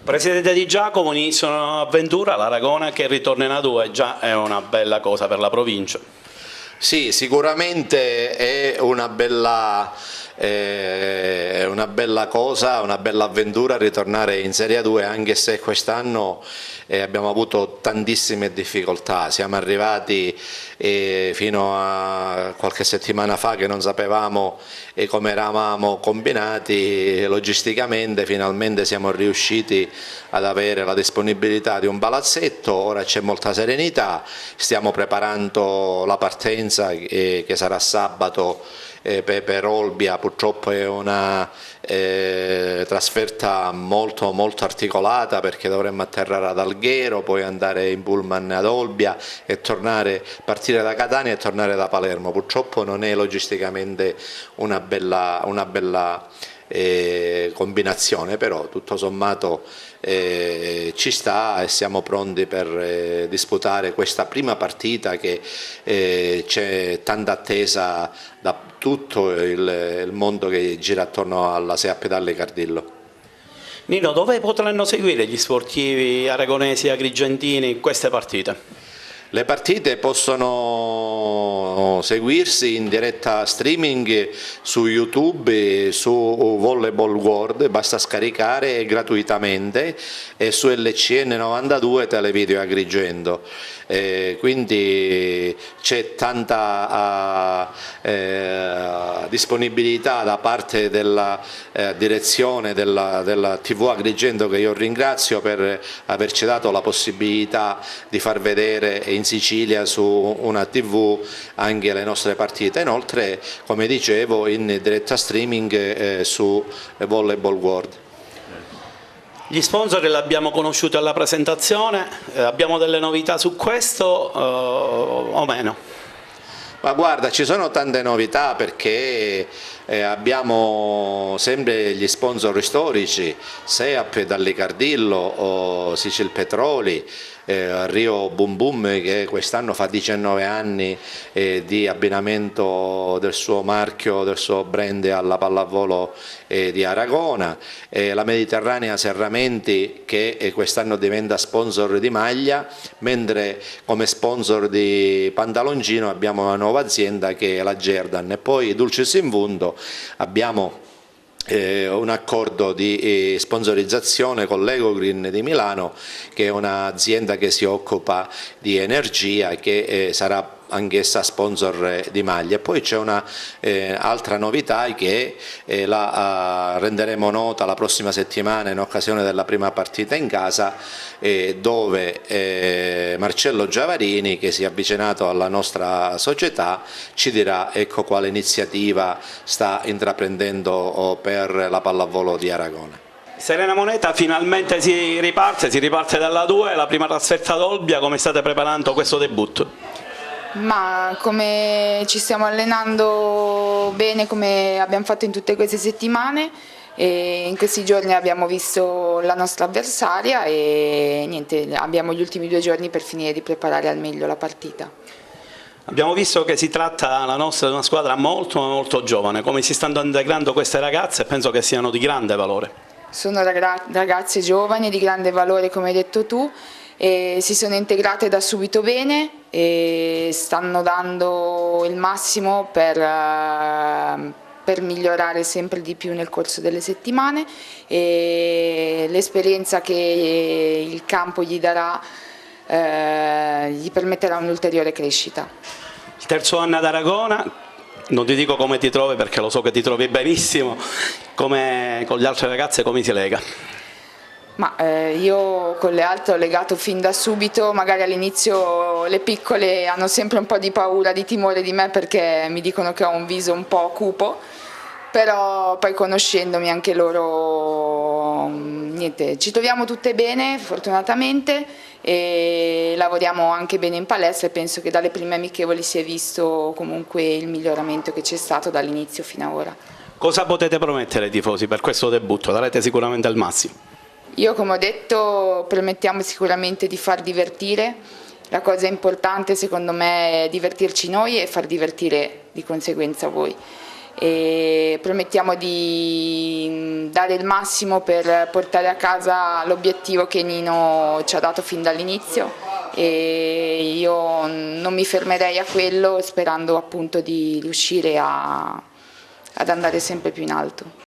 Presidente Di Giacomo, inizia un'avventura, l'Aragona che ritorna in A2, già è una bella cosa per la provincia. Sì, sicuramente è una bella cosa, una bella avventura ritornare in Serie A2, anche se quest'anno abbiamo avuto tantissime difficoltà. Siamo arrivati fino a qualche settimana fa che non sapevamo come eravamo combinati logisticamente. Finalmente siamo riusciti ad avere la disponibilità di un palazzetto, ora c'è molta serenità, stiamo preparando la partenza che sarà sabato per Olbia. Purtroppo è una trasferta molto articolata, perché dovremmo atterrare ad Alghero, poi andare in pullman ad Olbia e partire da Catania e tornare da Palermo. Purtroppo non è logisticamente una bella combinazione, però tutto sommato ci sta e siamo pronti per disputare questa prima partita che c'è tanta attesa da tutto il mondo che gira attorno alla SEA Pedale Cardillo. Nino, dove potranno seguire gli sportivi aragonesi e agrigentini queste partite? Le partite possono seguirsi in diretta streaming su YouTube, su Volleyball World, basta scaricare gratuitamente, e su LCN 92 Televideo Agrigento. Quindi c'è tanta disponibilità da parte della direzione della TV Agrigento, che io ringrazio per averci dato la possibilità di far vedere in Sicilia su una TV anche le nostre partite. Inoltre, come dicevo, in diretta streaming su Volleyball World. Gli sponsor li abbiamo conosciuti alla presentazione, abbiamo delle novità su questo o meno? Ma guarda, ci sono tante novità, perché abbiamo sempre gli sponsor storici, SEA Pedale Cardillo o Sicil Petroli, Rio Boom Boom, che quest'anno fa 19 anni di abbinamento del suo marchio, del suo brand alla pallavolo di Aragona, la Mediterranea Serramenti, che quest'anno diventa sponsor di maglia, mentre come sponsor di pantaloncino abbiamo una nuova azienda che è la Gerdan, e poi Dulcis in Fundo abbiamo un accordo di sponsorizzazione con l'Ecogreen di Milano, che è un'azienda che si occupa di energia, che sarà anch'essa sponsor di maglie. Poi c'è un'altra novità che la renderemo nota la prossima settimana in occasione della prima partita in casa, dove Marcello Giavarini, che si è avvicinato alla nostra società, ci dirà quale iniziativa sta intraprendendo per la pallavolo di Aragona. Serena Moneta, finalmente si riparte dalla 2, la prima trasferta ad Olbia. Come state preparando questo debutto? Ma come ci stiamo allenando bene, come abbiamo fatto in tutte queste settimane, e in questi giorni abbiamo visto la nostra avversaria e niente, abbiamo gli ultimi 2 giorni per finire di preparare al meglio la partita. Abbiamo visto che si tratta la nostra di una squadra molto giovane. Come si stanno integrando queste ragazze? Penso che siano di grande valore. Sono ragazze giovani di grande valore, come hai detto tu, e si sono integrate da subito bene e stanno dando il massimo per migliorare sempre di più nel corso delle settimane, e l'esperienza che il campo gli darà gli permetterà un'ulteriore crescita. Il terzo anno ad Aragona, non ti dico come ti trovi perché lo so che ti trovi benissimo, come con le altre ragazze come si lega? Ma io con le altre ho legato fin da subito. Magari all'inizio le piccole hanno sempre un po' di paura, di timore di me, perché mi dicono che ho un viso un po' cupo, però poi conoscendomi anche loro, niente, ci troviamo tutte bene fortunatamente e lavoriamo anche bene in palestra, e penso che dalle prime amichevoli si è visto comunque il miglioramento che c'è stato dall'inizio fino ad ora. Cosa potete promettere ai tifosi per questo debutto? Darete sicuramente il massimo. Io, come ho detto, promettiamo sicuramente di far divertire. La cosa importante secondo me è divertirci noi e far divertire di conseguenza voi. e promettiamo di dare il massimo per portare a casa l'obiettivo che Nino ci ha dato fin dall'inizio, e io non mi fermerei a quello, sperando appunto di riuscire ad andare sempre più in alto.